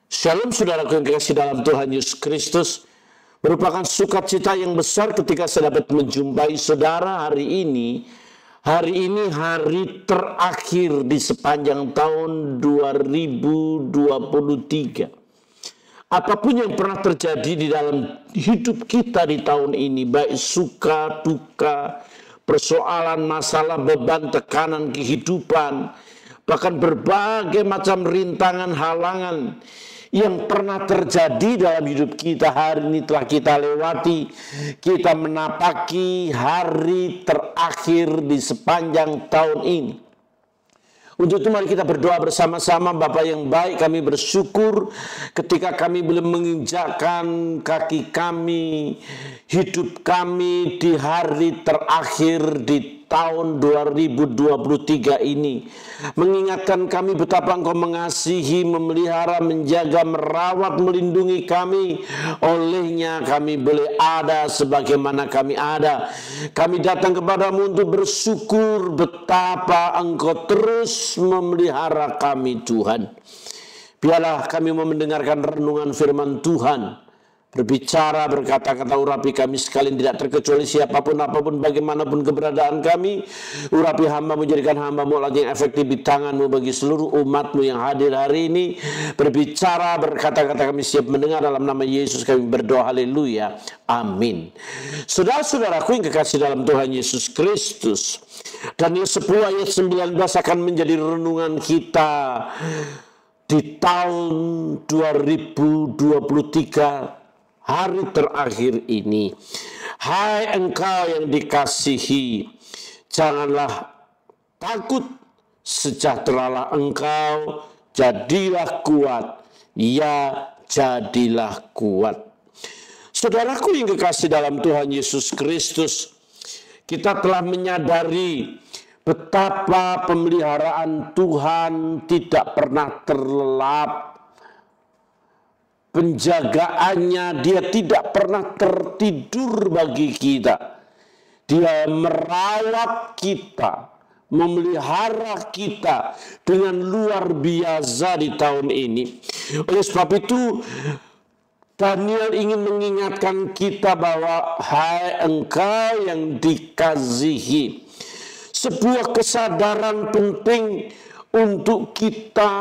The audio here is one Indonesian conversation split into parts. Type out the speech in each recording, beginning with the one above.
Shalom saudaraku yang dikasihi dalam Tuhan Yesus Kristus. Merupakan sukacita yang besar ketika saya dapat menjumpai saudara hari ini. Hari ini hari terakhir di sepanjang tahun 2023. Apapun yang pernah terjadi di dalam hidup kita di tahun ini, baik suka, duka, persoalan, masalah, beban, tekanan kehidupan, bahkan berbagai macam rintangan, halangan yang pernah terjadi dalam hidup kita hari ini telah kita lewati. Kita menapaki hari terakhir di sepanjang tahun ini. Untuk itu mari kita berdoa bersama-sama. Bapa yang baik, kami bersyukur ketika kami belum menginjakkan kaki kami, hidup kami di hari terakhir di tahun 2023 ini. Mengingatkan kami betapa Engkau mengasihi, memelihara, menjaga, merawat, melindungi kami. Olehnya kami boleh ada sebagaimana kami ada. Kami datang kepadamu untuk bersyukur betapa Engkau terus memelihara kami, Tuhan. Biarlah kami mau mendengarkan renungan firman Tuhan. Berbicara, berkata-kata, urapi kami sekalian, tidak terkecuali siapapun, apapun, bagaimanapun keberadaan kami. Urapi hamba, menjadikan hamba-Mu alat yang efektif di tangan-Mu bagi seluruh umat-Mu yang hadir hari ini. Berbicara, berkata-kata, kami siap mendengar. Dalam nama Yesus kami berdoa, haleluya, amin. Saudara-saudaraku yang kekasih dalam Tuhan Yesus Kristus, Daniel 10 ayat 19 akan menjadi renungan kita di tahun 2023, hari terakhir ini. Hai engkau yang dikasihi, janganlah takut, sejahteralah engkau, jadilah kuat, ya jadilah kuat. Saudaraku yang kekasih dalam Tuhan Yesus Kristus, kita telah menyadari betapa pemeliharaan Tuhan tidak pernah terlelap. Penjagaannya, dia tidak pernah tertidur bagi kita. Dia merawat kita, memelihara kita dengan luar biasa di tahun ini. Oleh sebab itu, Daniel ingin mengingatkan kita bahwa hai engkau yang dikasihi. Sebuah kesadaran penting untuk kita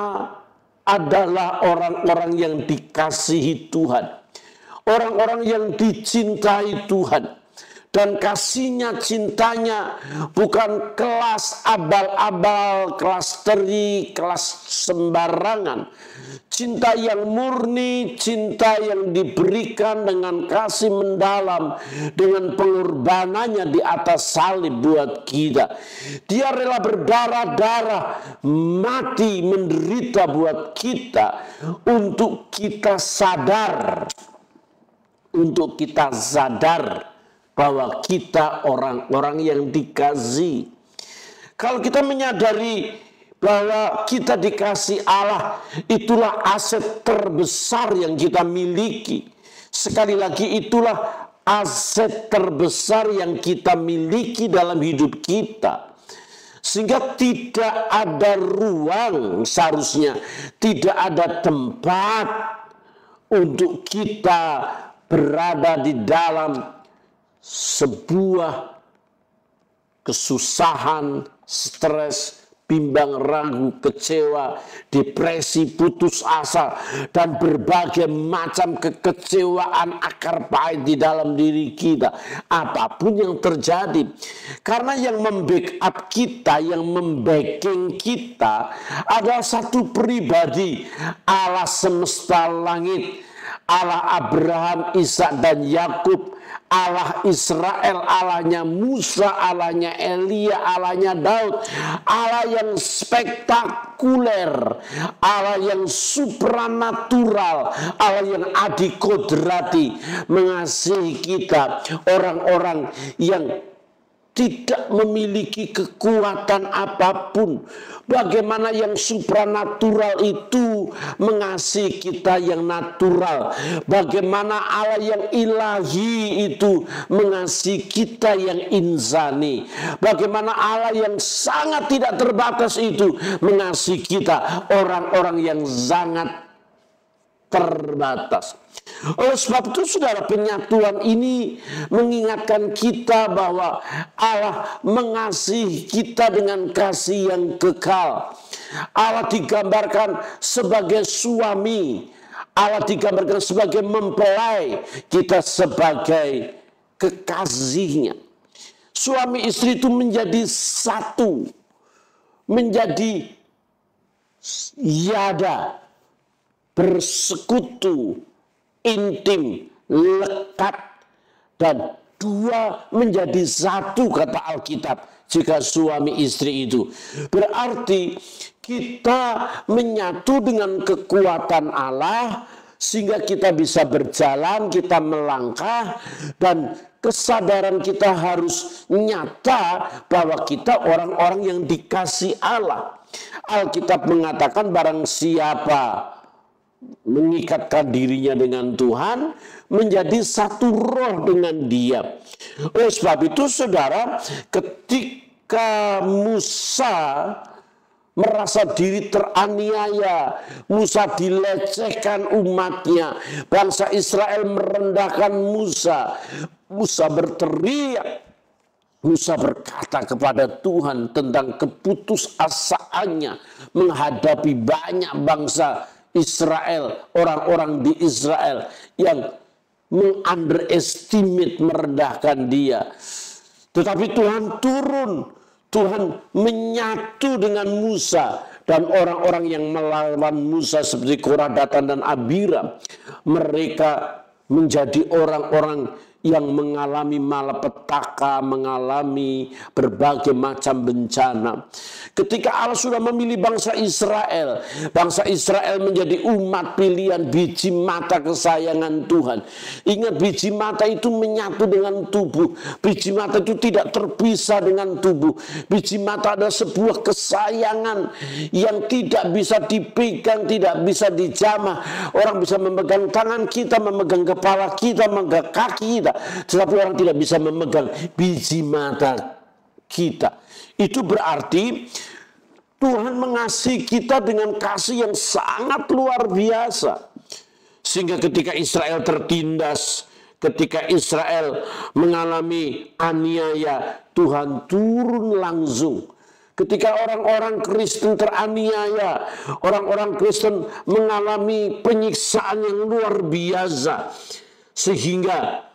adalah orang-orang yang dikasihi Tuhan. Orang-orang yang dicintai Tuhan. Dan kasihnya, cintanya bukan kelas abal-abal, kelas teri, kelas sembarangan. Cinta yang murni, cinta yang diberikan dengan kasih mendalam, dengan pengorbanannya di atas salib buat kita. Dia rela berdarah-darah, mati, menderita buat kita, untuk kita sadar, bahwa kita orang-orang yang dikasihi. Kalau kita menyadari bahwa kita dikasih Allah, itulah aset terbesar yang kita miliki. Sekali lagi, itulah aset terbesar yang kita miliki dalam hidup kita. Sehingga tidak ada ruang, seharusnya tidak ada tempat untuk kita berada di dalam sebuah kesusahan, stres, bimbang ragu, kecewa, depresi, putus asa, dan berbagai macam kekecewaan akar pahit di dalam diri kita. Apapun yang terjadi, karena yang membackup kita, yang membacking kita adalah satu pribadi, Allah semesta langit, Allah Abraham, Ishak, dan Yakub, Allah Israel, Allahnya Musa, Allahnya Elia, Allahnya Daud, Allah yang spektakuler, Allah yang supranatural, Allah yang adikodrati, mengasihi kita, orang-orang yang tidak memiliki kekuatan apapun. Bagaimana yang supranatural itu mengasihi kita yang natural. Bagaimana Allah yang ilahi itu mengasihi kita yang insani. Bagaimana Allah yang sangat tidak terbatas itu mengasihi kita, orang-orang yang sangat terbatas. Oleh sebab itu saudara, penyatuan ini mengingatkan kita bahwa Allah mengasihi kita dengan kasih yang kekal. Allah digambarkan sebagai suami, Allah digambarkan sebagai mempelai, kita sebagai kekasihnya. Suami istri itu menjadi satu, menjadi yada, bersekutu, intim, lekat, dan dua menjadi satu, kata Alkitab. Jika suami istri itu berarti kita menyatu dengan kekuatan Allah, sehingga kita bisa berjalan, kita melangkah, dan kesadaran kita harus nyata bahwa kita orang-orang yang dikasih Allah. Alkitab mengatakan barang siapa mengikatkan dirinya dengan Tuhan, menjadi satu roh dengan Dia. Oleh sebab itu saudara, ketika Musa merasa diri teraniaya, Musa dilecehkan umatnya, bangsa Israel merendahkan Musa, Musa berteriak, Musa berkata kepada Tuhan tentang keputusasaannya menghadapi banyak bangsa Israel, orang-orang di Israel yang mengunderestimate, merendahkan dia. Tetapi Tuhan turun, Tuhan menyatu dengan Musa, dan orang-orang yang melawan Musa seperti Korah, Datan, dan Abiram, mereka menjadi orang-orang yang mengalami malapetaka, mengalami berbagai macam bencana. Ketika Allah sudah memilih bangsa Israel menjadi umat pilihan, biji mata kesayangan Tuhan. Ingat, biji mata itu menyatu dengan tubuh. Biji mata itu tidak terpisah dengan tubuh. Biji mata adalah sebuah kesayangan yang tidak bisa dipegang, tidak bisa dijamah. Orang bisa memegang tangan kita, memegang kepala kita, memegang kaki kita, tetapi orang tidak bisa memegang biji mata kita. Itu berarti Tuhan mengasihi kita dengan kasih yang sangat luar biasa. Sehingga ketika Israel tertindas, ketika Israel mengalami aniaya, Tuhan turun langsung. Ketika orang-orang Kristen teraniaya, orang-orang Kristen mengalami penyiksaan yang luar biasa, sehingga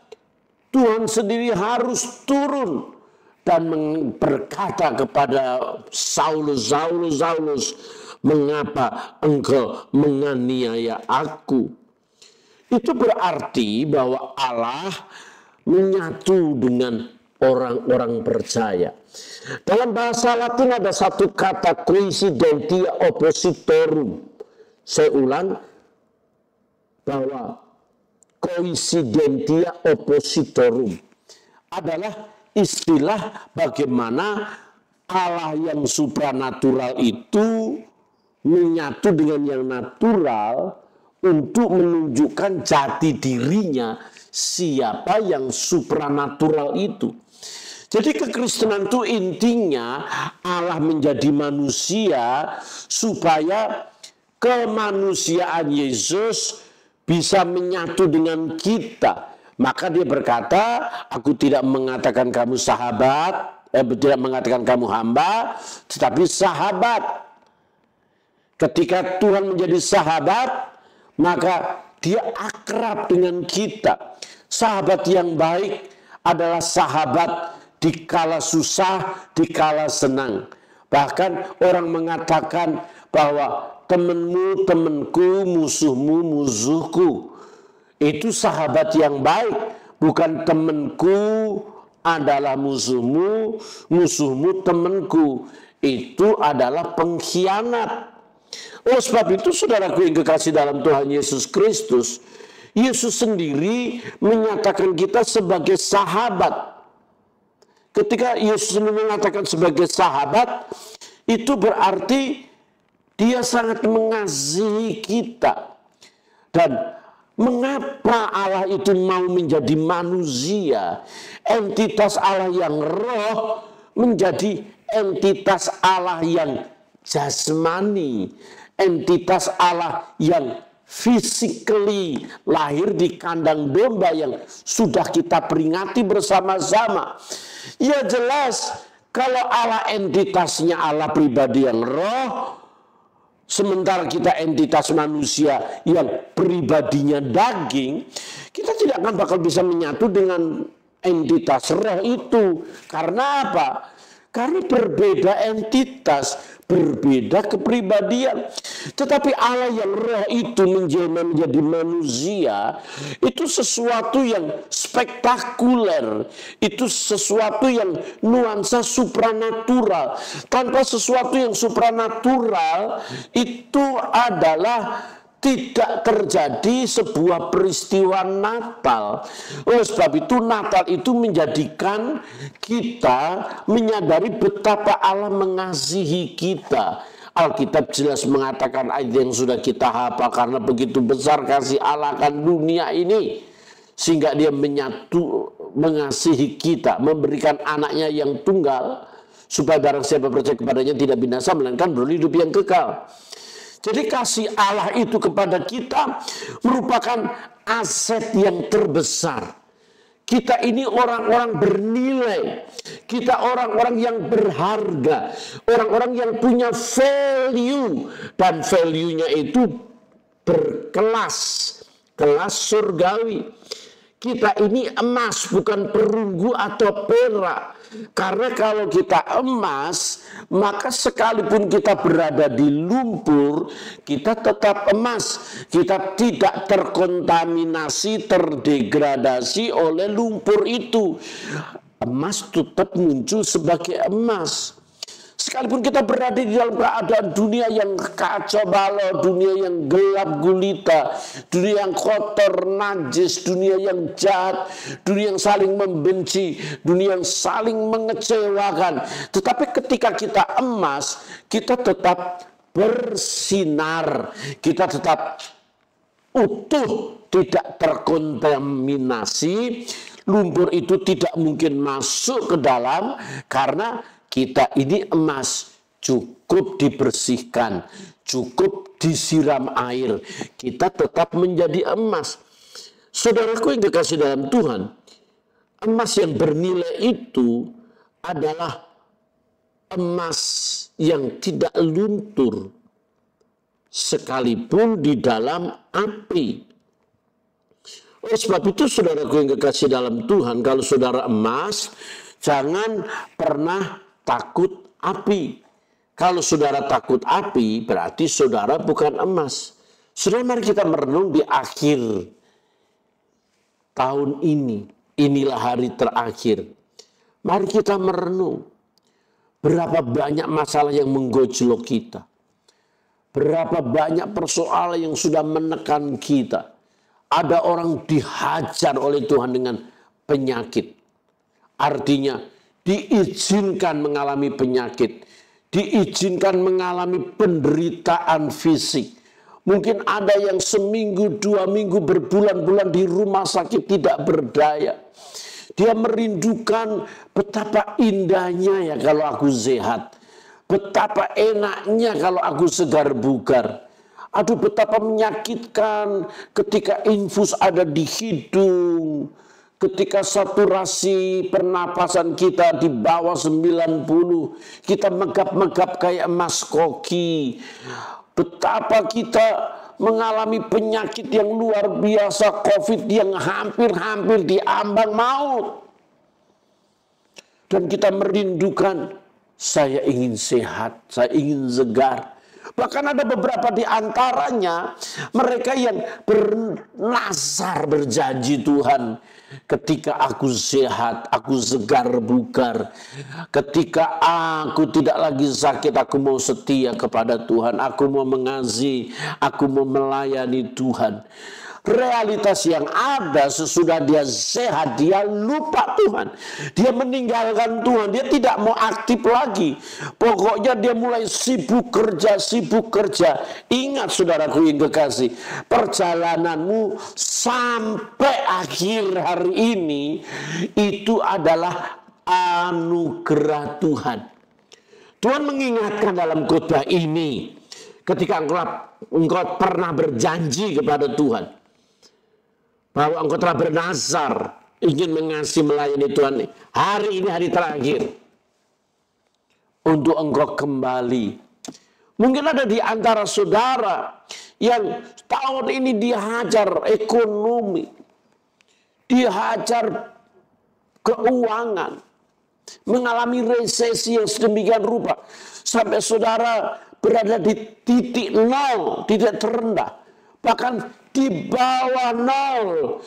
Tuhan sendiri harus turun dan berkata kepada Saulus, Saulus, Saulus, mengapa engkau menganiaya aku? Itu berarti bahwa Allah menyatu dengan orang-orang percaya. Dalam bahasa Latin ada satu kata, coincidentia oppositorum. Saya ulang, bahwa coincidentia oppositorum adalah istilah bagaimana Allah yang supranatural itu menyatu dengan yang natural untuk menunjukkan jati dirinya, siapa yang supranatural itu. Jadi kekristenan itu intinya Allah menjadi manusia supaya kemanusiaan Yesus bisa menyatu dengan kita. Maka dia berkata, aku tidak mengatakan kamu sahabat, tidak mengatakan kamu hamba, tetapi sahabat. Ketika Tuhan menjadi sahabat, maka dia akrab dengan kita. Sahabat yang baik adalah sahabat di kala susah, di kala senang. Bahkan orang mengatakan bahwa temanmu temanku, musuhmu musuhku. Itu sahabat yang baik, bukan temanku adalah musuhmu, musuhmu temanku. Itu adalah pengkhianat. Oleh sebab itu saudaraku yang kekasih dalam Tuhan Yesus Kristus, Yesus sendiri menyatakan kita sebagai sahabat. Ketika Yesus mengatakan sebagai sahabat, itu berarti dia sangat mengasihi kita. Dan mengapa Allah itu mau menjadi manusia? Entitas Allah yang roh menjadi entitas Allah yang jasmani. Entitas Allah yang physically lahir di kandang domba yang sudah kita peringati bersama-sama. Ya jelas, kalau Allah entitasnya Allah pribadi yang roh, sementara kita entitas manusia yang pribadinya daging, kita tidak akan bakal bisa menyatu dengan entitas roh itu. Karena apa? Karena berbeda entitas, berbeda kepribadian. Tetapi Allah yang roh itu menjelma menjadi manusia, itu sesuatu yang spektakuler. Itu sesuatu yang nuansa supranatural. Tanpa sesuatu yang supranatural, itu adalah tidak terjadi sebuah peristiwa Natal. Oleh sebab itu Natal itu menjadikan kita menyadari betapa Allah mengasihi kita. Alkitab jelas mengatakan ayat yang sudah kita hafal, karena begitu besar kasih Allah akan dunia ini sehingga dia mengasihi kita, memberikan anaknya yang tunggal supaya barang siapa percaya kepadanya tidak binasa melainkan beroleh hidup yang kekal. Jadi kasih Allah itu kepada kita merupakan aset yang terbesar. Kita ini orang-orang bernilai. Kita orang-orang yang berharga. Orang-orang yang punya value. Dan value-nya itu berkelas. Kelas surgawi. Kita ini emas, bukan perunggu atau perak. Karena kalau kita emas, maka sekalipun kita berada di lumpur, kita tetap emas. Kita tidak terkontaminasi, terdegradasi oleh lumpur itu. Emas tetap muncul sebagai emas. Sekalipun kita berada di dalam keadaan dunia yang kacau balau, dunia yang gelap gulita, dunia yang kotor, najis, dunia yang jahat, dunia yang saling membenci, dunia yang saling mengecewakan. Tetapi ketika kita emas, kita tetap bersinar, kita tetap utuh, tidak terkontaminasi. Lumpur itu tidak mungkin masuk ke dalam karena kita ini emas, cukup dibersihkan, cukup disiram air, kita tetap menjadi emas. Saudaraku yang dikasih dalam Tuhan, emas yang bernilai itu adalah emas yang tidak luntur, sekalipun di dalam api. Oleh sebab itu saudaraku yang dikasih dalam Tuhan, kalau saudara emas, jangan pernah takut api. Kalau saudara takut api, berarti saudara bukan emas. Saudara, mari kita merenung di akhir tahun ini. Inilah hari terakhir. Mari kita merenung. Berapa banyak masalah yang menggojlok kita. Berapa banyak persoalan yang sudah menekan kita. Ada orang dihajar oleh Tuhan dengan penyakit. Artinya, diizinkan mengalami penyakit, diizinkan mengalami penderitaan fisik. Mungkin ada yang seminggu, 2 minggu, berbulan-bulan di rumah sakit tidak berdaya. Dia merindukan betapa indahnya ya kalau aku sehat. Betapa enaknya kalau aku segar bugar. Aduh, betapa menyakitkan ketika infus ada di hidung. Ketika saturasi pernapasan kita di bawah 90, kita megap-megap kayak emas koki. Betapa kita mengalami penyakit yang luar biasa, COVID yang hampir-hampir diambang maut. Dan kita merindukan, saya ingin sehat, saya ingin segar. Bahkan ada beberapa di antaranya, mereka yang bernazar berjanji, Tuhan, ketika aku sehat, aku segar bugar. Ketika aku tidak lagi sakit, aku mau setia kepada Tuhan. Aku mau mengasihi, aku mau melayani Tuhan. Realitas yang ada sesudah dia sehat, dia lupa Tuhan. Dia meninggalkan Tuhan, dia tidak mau aktif lagi. Pokoknya dia mulai sibuk kerja, sibuk kerja. Ingat saudaraku yang kekasih, perjalananmu sampai akhir hari ini itu adalah anugerah Tuhan. Tuhan mengingatkan dalam khotbah ini, ketika engkau pernah berjanji kepada Tuhan bahwa engkau telah bernazar ingin mengasihi melayani Tuhan. Hari ini hari terakhir untuk engkau kembali. Mungkin ada di antara saudara yang tahun ini dihajar ekonomi, dihajar keuangan, mengalami resesi yang sedemikian rupa, sampai saudara berada di titik nol, titik terendah, bahkan di bawah nol,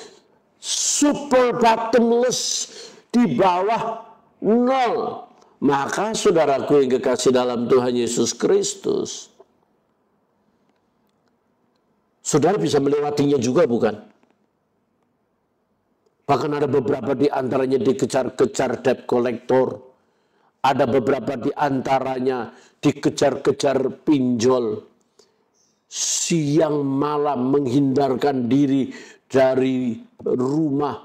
super bottomless, di bawah nol. Maka saudaraku yang kekasih dalam Tuhan Yesus Kristus, saudara bisa melewatinya juga, bukan? Bahkan ada beberapa di antaranya dikejar-kejar debt collector. Ada beberapa di antaranya dikejar-kejar pinjol. Siang malam menghindarkan diri dari rumah.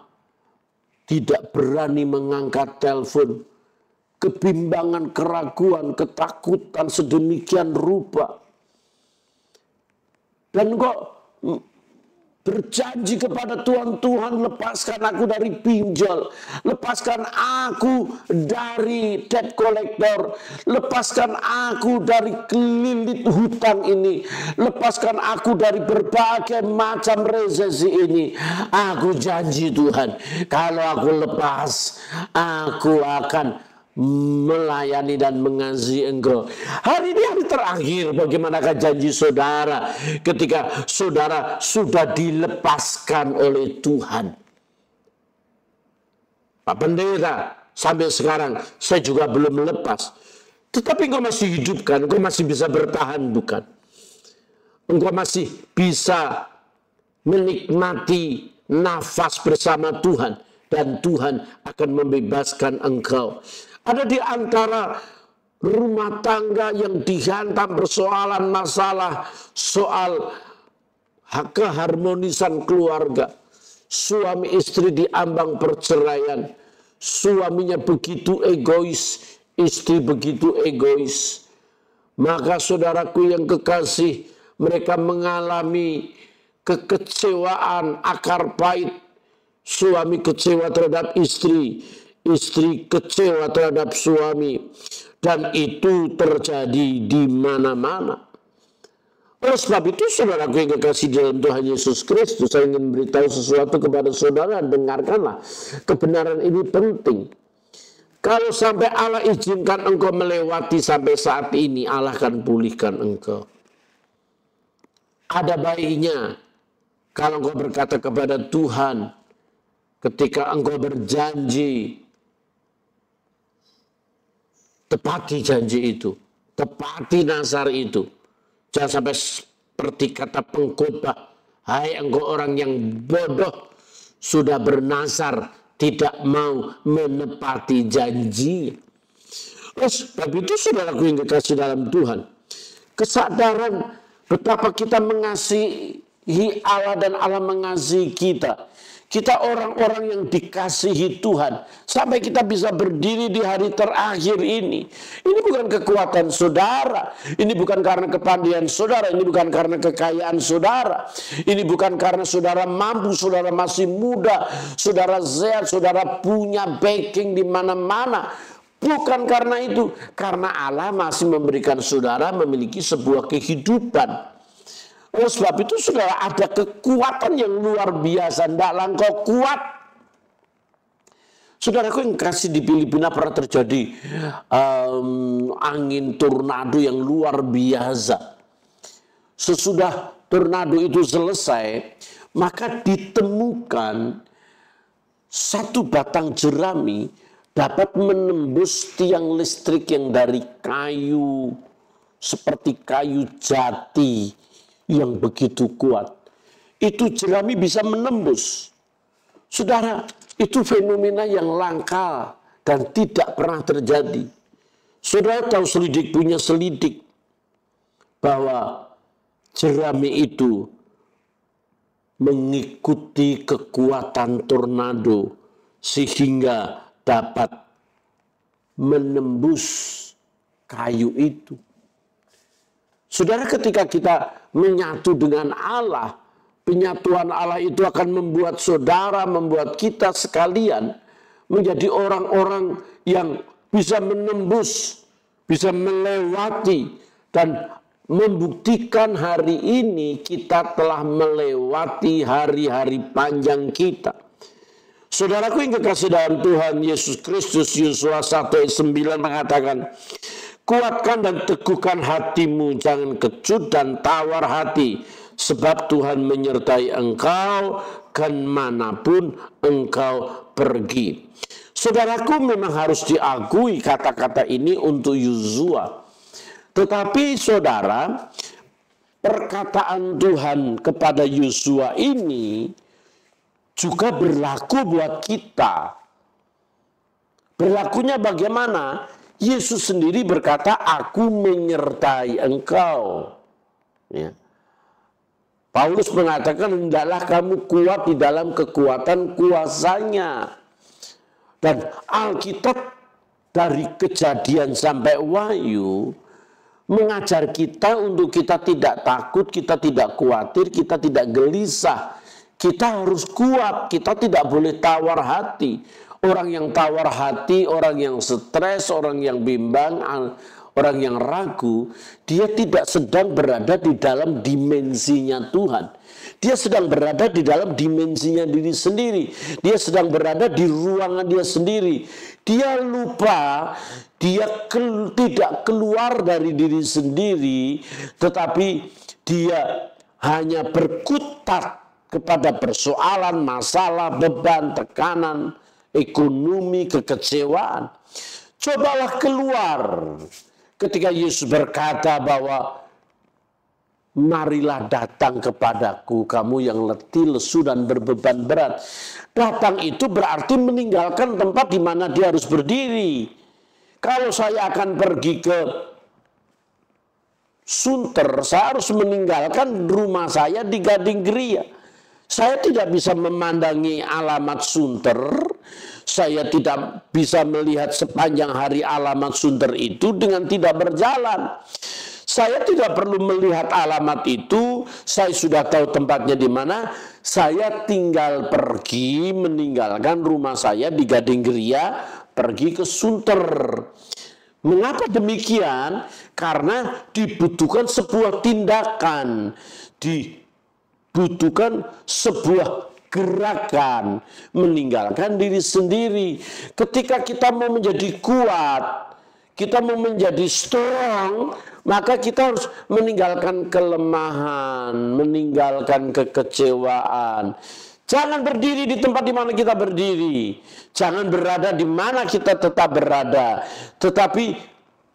Tidak berani mengangkat telepon. Kebimbangan, keraguan, ketakutan sedemikian rupa. Dan kok berjanji kepada Tuhan, Tuhan lepaskan aku dari pinjol, lepaskan aku dari debt collector, lepaskan aku dari kelilit hutang ini, lepaskan aku dari berbagai macam resesi ini. Aku janji Tuhan, kalau aku lepas, aku akan melayani dan mengasihi engkau. Hari ini hari terakhir, bagaimanakah janji saudara ketika saudara sudah dilepaskan oleh Tuhan? Pak Pendeta, sampai sekarang saya juga belum lepas. Tetapi engkau masih hidup kan? Engkau masih bisa bertahan, bukan? Engkau masih bisa menikmati nafas bersama Tuhan, dan Tuhan akan membebaskan engkau. Ada di antara rumah tangga yang dihantam persoalan masalah soal keharmonisan keluarga. Suami istri diambang perceraian. Suaminya begitu egois, istri begitu egois. Maka saudaraku yang kekasih, mereka mengalami kekecewaan, akar pahit. Suami kecewa terhadap istri, istri kecewa terhadap suami, dan itu terjadi di mana-mana. Oleh sebab itu, saudaraku yang kekasih dalam Tuhan Yesus Kristus, saya ingin beritahu sesuatu kepada saudara. Dengarkanlah, kebenaran ini penting. Kalau sampai Allah izinkan engkau melewati sampai saat ini, Allah akan pulihkan engkau. Ada baiknya kalau engkau berkata kepada Tuhan, ketika engkau berjanji, tepati janji itu, tepati nazar itu. Jangan sampai seperti kata pengkhotbah, hai engkau orang yang bodoh, sudah bernazar, tidak mau menepati janji. Sebab itu saudaraku yang dikasih dalam Tuhan, kesadaran betapa kita mengasihi Allah dan Allah mengasihi kita. Kita orang-orang yang dikasihi Tuhan. Sampai kita bisa berdiri di hari terakhir ini. Ini bukan kekuatan saudara. Ini bukan karena kepandaian saudara. Ini bukan karena kekayaan saudara. Ini bukan karena saudara mampu, saudara masih muda, saudara sehat, saudara punya backing di mana-mana. Bukan karena itu. Karena Allah masih memberikan saudara memiliki sebuah kehidupan. Oleh sebab itu saudara, ada kekuatan yang luar biasa. Tidaklah engkau kuat. Saudaraku yang kasih, di Filipina pernah terjadi angin tornado yang luar biasa. Sesudah tornado itu selesai, maka ditemukan satu batang jerami dapat menembus tiang listrik yang dari kayu, seperti kayu jati yang begitu kuat. Itu jerami bisa menembus. Saudara, itu fenomena yang langka dan tidak pernah terjadi. Saudara tahu, selidik punya selidik bahwa jerami itu mengikuti kekuatan tornado sehingga dapat menembus kayu itu. Saudara, ketika kita menyatu dengan Allah, penyatuan Allah itu akan membuat saudara, membuat kita sekalian menjadi orang-orang yang bisa menembus, bisa melewati, dan membuktikan hari ini kita telah melewati hari-hari panjang kita. Saudaraku yang kekasih dalam Tuhan Yesus Kristus, Yosua 1:9 mengatakan, kuatkan dan teguhkan hatimu, jangan kecut dan tawar hati, sebab Tuhan menyertai engkau kemanapun engkau pergi. Saudaraku, memang harus diakui kata-kata ini untuk Yosua. Tetapi saudara, perkataan Tuhan kepada Yosua ini juga berlaku buat kita. Berlakunya bagaimana? Yesus sendiri berkata, aku menyertai engkau. Ya. Paulus mengatakan, hendaklah kamu kuat di dalam kekuatan kuasanya. Dan Alkitab dari Kejadian sampai Wahyu mengajar kita untuk kita tidak takut, kita tidak khawatir, kita tidak gelisah. Kita harus kuat, kita tidak boleh tawar hati. Orang yang tawar hati, orang yang stres, orang yang bimbang, orang yang ragu, dia tidak sedang berada di dalam dimensinya Tuhan. Dia sedang berada di dalam dimensinya diri sendiri. Dia sedang berada di ruangan dia sendiri. Dia lupa, dia tidak keluar dari diri sendiri, tetapi dia hanya berkutat kepada persoalan, masalah, beban, tekanan, ekonomi, kekecewaan. Cobalah keluar. Ketika Yesus berkata bahwa marilah datang kepadaku kamu yang letih, lesu, dan berbeban berat. Datang itu berarti meninggalkan tempat di mana dia harus berdiri. Kalau saya akan pergi ke Sunter, saya harus meninggalkan rumah saya di Gading Gria. Saya tidak bisa memandangi alamat Sunter. Saya tidak bisa melihat sepanjang hari alamat Sunter itu dengan tidak berjalan. Saya tidak perlu melihat alamat itu. Saya sudah tahu tempatnya di mana. Saya tinggal pergi meninggalkan rumah saya di Gading Gria, pergi ke Sunter. Mengapa demikian? Karena dibutuhkan sebuah tindakan. Dibutuhkan sebuah gerakan, meninggalkan diri sendiri. Ketika kita mau menjadi kuat, kita mau menjadi strong, maka kita harus meninggalkan kelemahan, meninggalkan kekecewaan. Jangan berdiri di tempat di mana kita berdiri. Jangan berada di mana kita tetap berada. Tetapi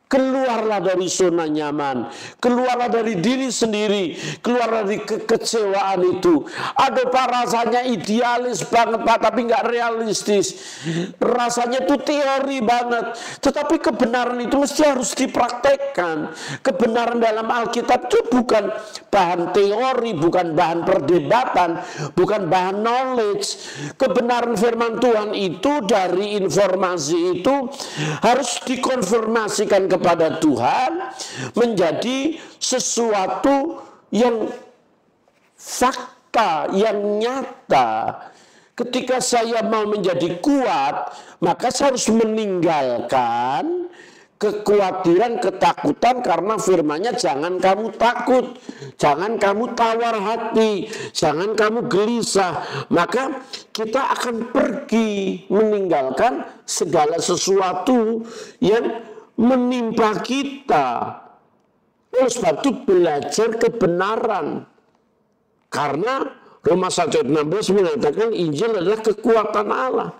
keluarlah dari zona nyaman, keluarlah dari diri sendiri, keluar dari kekecewaan itu. Ada Pak, rasanya idealis banget Pak, tapi nggak realistis. Rasanya itu teori banget, tetapi kebenaran itu mesti harus dipraktekkan. Kebenaran dalam Alkitab itu bukan bahan teori, bukan bahan perdebatan, bukan bahan knowledge. Kebenaran firman Tuhan itu dari informasi itu harus dikonfirmasikan kepada Tuhan menjadi sesuatu yang fakta, yang nyata. Ketika saya mau menjadi kuat, maka saya harus meninggalkan kekhawatiran, ketakutan, karena firman-Nya jangan kamu takut, jangan kamu tawar hati, jangan kamu gelisah. Maka kita akan pergi meninggalkan segala sesuatu yang menimpa kita. Oleh sebab itu belajar kebenaran. Karena Roma 1:16 mengatakan Injil adalah kekuatan Allah.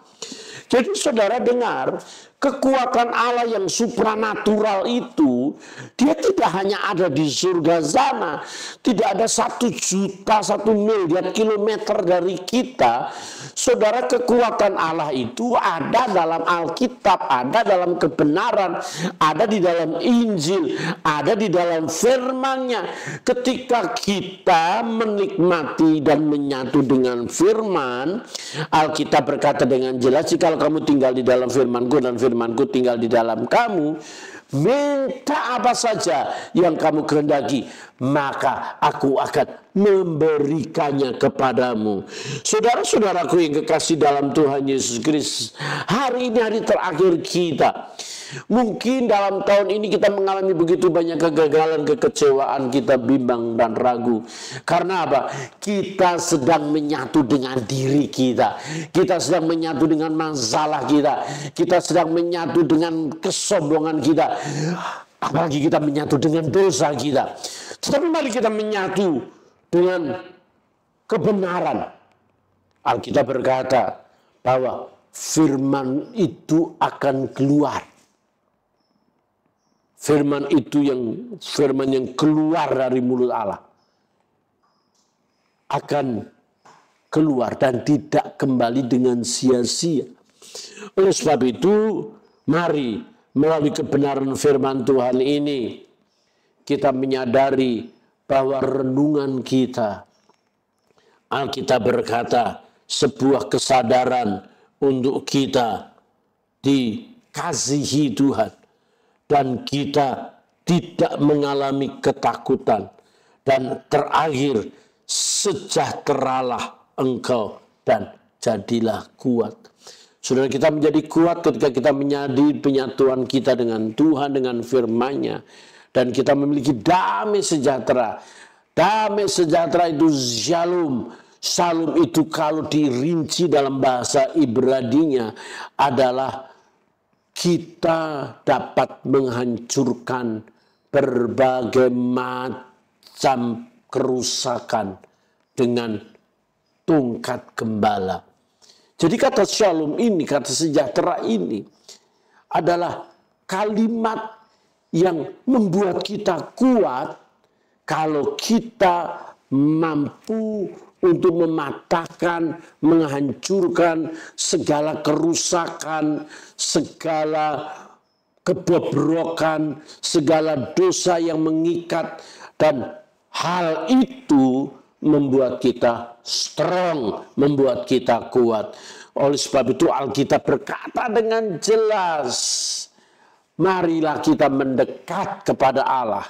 Jadi saudara dengar, kekuatan Allah yang supranatural itu, dia tidak hanya ada di surga sana. Tidak ada 1 juta, 1 miliar kilometer dari kita. Saudara, kekuatan Allah itu ada dalam Alkitab, ada dalam kebenaran, ada di dalam Injil, ada di dalam firman-Nya. Ketika kita menikmati dan menyatu dengan firman, Alkitab berkata dengan jelas, jika kamu tinggal di dalam firman-Ku dan firman-Ku tinggal di dalam kamu, minta apa saja yang kamu kehendaki, maka aku akan memberikannya kepadamu. Saudara-saudaraku yang kekasih dalam Tuhan Yesus Kristus, hari ini hari terakhir kita. Mungkin dalam tahun ini kita mengalami begitu banyak kegagalan, kekecewaan, kita bimbang dan ragu. Karena apa? Kita sedang menyatu dengan diri kita. Kita sedang menyatu dengan masalah kita. Kita sedang menyatu dengan kesombongan kita. Apalagi kita menyatu dengan dosa kita. Tetapi mari kita menyatu dengan kebenaran. Alkitab berkata bahwa firman itu akan keluar. Firman itu firman yang keluar dari mulut Allah akan keluar dan tidak kembali dengan sia-sia. Oleh sebab itu, mari melalui kebenaran firman Tuhan ini kita menyadari bahwa renungan kita, Alkitab berkata, sebuah kesadaran untuk kita dikasihi Tuhan. Dan kita tidak mengalami ketakutan. Dan terakhir, sejahteralah engkau dan jadilah kuat. Saudara, kita menjadi kuat ketika kita menyadari penyatuan kita dengan Tuhan, dengan firman-Nya. Dan kita memiliki damai sejahtera. Damai sejahtera itu shalom. Shalom itu kalau dirinci dalam bahasa Ibrani-nya adalah kita dapat menghancurkan berbagai macam kerusakan dengan tongkat gembala. Jadi kata shalom ini, kata sejahtera ini adalah kalimat yang membuat kita kuat kalau kita mampu untuk mematahkan, menghancurkan segala kerusakan, segala kebobrokan, segala dosa yang mengikat. Dan hal itu membuat kita strong, membuat kita kuat. Oleh sebab itu Alkitab berkata dengan jelas, marilah kita mendekat kepada Allah.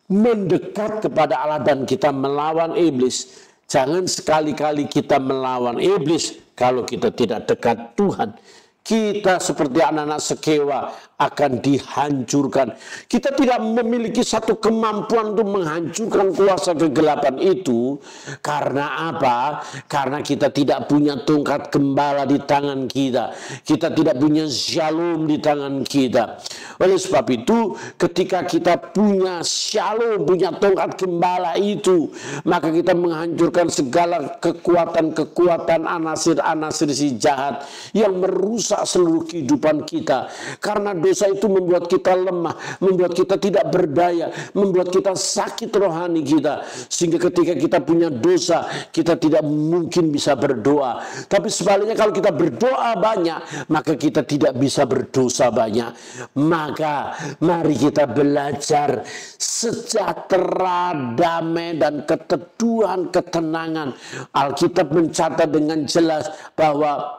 Mendekat kepada Allah dan kita melawan iblis. Jangan sekali-kali kita melawan iblis kalau kita tidak dekat Tuhan. Kita seperti anak-anak sekewa akan dihancurkan. Kita tidak memiliki satu kemampuan untuk menghancurkan kuasa kegelapan itu. Karena apa? Karena kita tidak punya tongkat gembala di tangan kita. Kita tidak punya shalom di tangan kita. Oleh sebab itu, ketika kita punya shalom, punya tongkat gembala itu, maka kita menghancurkan segala kekuatan-kekuatan anasir-anasir si jahat yang merusak seluruh kehidupan kita. Karena dosa itu membuat kita lemah, membuat kita tidak berdaya, membuat kita sakit rohani kita. Sehingga ketika kita punya dosa, kita tidak mungkin bisa berdoa. Tapi sebaliknya kalau kita berdoa banyak, maka kita tidak bisa berdosa banyak. Maka mari kita belajar sejahtera, damai, dan keteduhan, ketenangan. Alkitab mencatat dengan jelas bahwa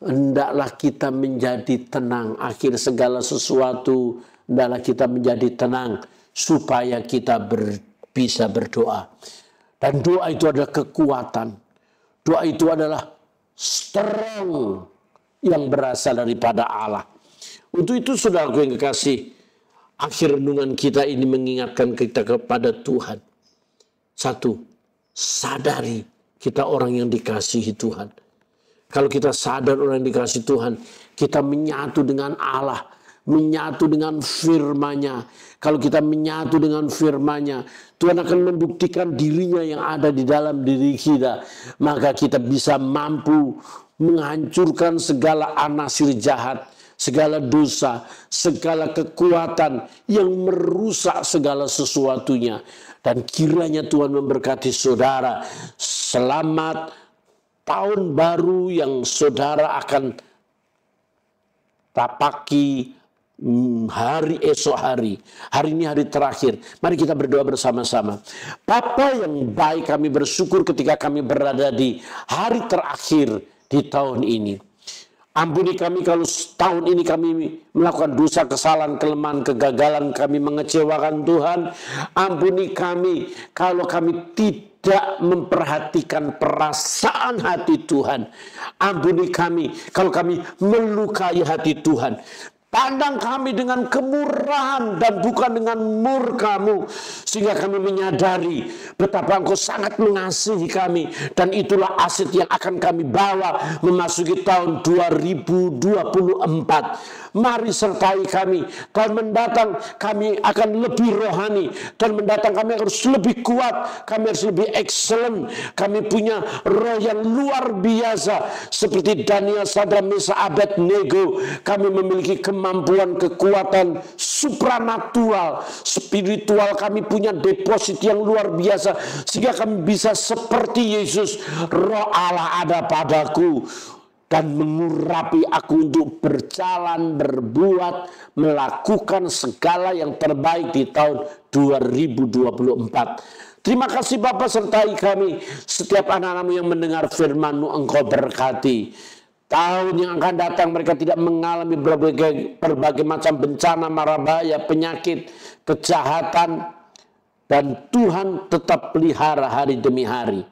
hendaklah kita menjadi tenang. Akhir segala sesuatu, hendaklah kita menjadi tenang supaya kita bisa berdoa. Dan doa itu adalah kekuatan. Doa itu adalah strong yang berasal daripada Allah. Untuk itu saudaraku yang kekasih, akhir renungan kita ini mengingatkan kita kepada Tuhan. Satu, sadari kita orang yang dikasihi Tuhan. Kalau kita sadar orang yang dikasihi Tuhan, kita menyatu dengan Allah, menyatu dengan firman-Nya. Kalau kita menyatu dengan firman-Nya, Tuhan akan membuktikan dirinya yang ada di dalam diri kita. Maka kita bisa mampu menghancurkan segala anasir jahat, segala dosa, segala kekuatan yang merusak segala sesuatunya. Dan kiranya Tuhan memberkati saudara. Selamat tahun baru yang saudara akan tapaki hari esok hari. Hari ini hari terakhir. Mari kita berdoa bersama-sama. Bapa yang baik, kami bersyukur ketika kami berada di hari terakhir di tahun ini. Ampuni kami kalau tahun ini kami melakukan dosa, kesalahan, kelemahan, kegagalan, kami mengecewakan Tuhan. Ampuni kami kalau kami tidak memperhatikan perasaan hati Tuhan. Ampuni kami kalau kami melukai hati Tuhan. Pandang kami dengan kemurahan dan bukan dengan murka-Mu, sehingga kami menyadari betapa Engkau sangat mengasihi kami, dan itulah aset yang akan kami bawa memasuki tahun 2024. Mari sertai kami. Tahun mendatang kami akan lebih rohani, tahun mendatang kami harus lebih kuat, kami harus lebih excellent. Kami punya roh yang luar biasa seperti Daniel, Sadrak, Mesakh, Abednego. Kami memiliki kemampuan, kekuatan supranatural, spiritual. Kami punya deposit yang luar biasa sehingga kami bisa seperti Yesus. Roh Allah ada padaku dan mengurapi aku untuk berjalan, berbuat, melakukan segala yang terbaik di tahun 2024. Terima kasih Bapa, sertai kami. Setiap anak-anak-Mu yang mendengar firman-Mu, Engkau berkati. Tahun yang akan datang mereka tidak mengalami berbagai macam bencana, mara bahaya, penyakit, kejahatan. Dan Tuhan tetap pelihara hari demi hari.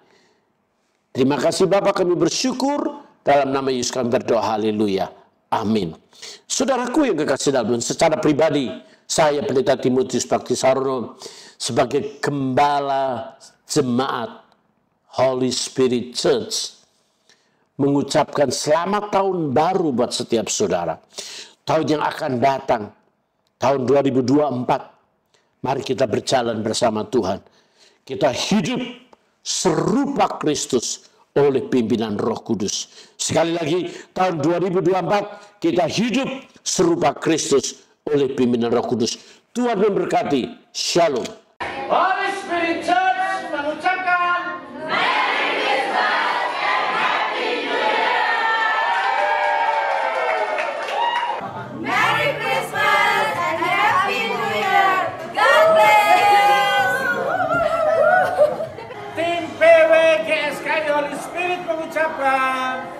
Terima kasih Bapa, kami bersyukur. Dalam nama Yesus kami berdoa, haleluya, amin. Saudaraku yang kekasih dalam Tuhan, secara pribadi, saya Pendeta Timotius Baktisarono sebagai gembala jemaat Holy Spirit Church mengucapkan selamat tahun baru buat setiap saudara. Tahun yang akan datang, tahun 2024, mari kita berjalan bersama Tuhan. Kita hidup serupa Kristus oleh pimpinan Roh Kudus. Sekali lagi, tahun 2024 kita hidup serupa Kristus oleh pimpinan Roh Kudus. Tuhan memberkati. Shalom. Holy Spirit Church mengucapkan Merry Christmas and Happy New Year. Merry Christmas and Happy New Year. God bless. Tim PW GSKI Holy Spirit mengucapkan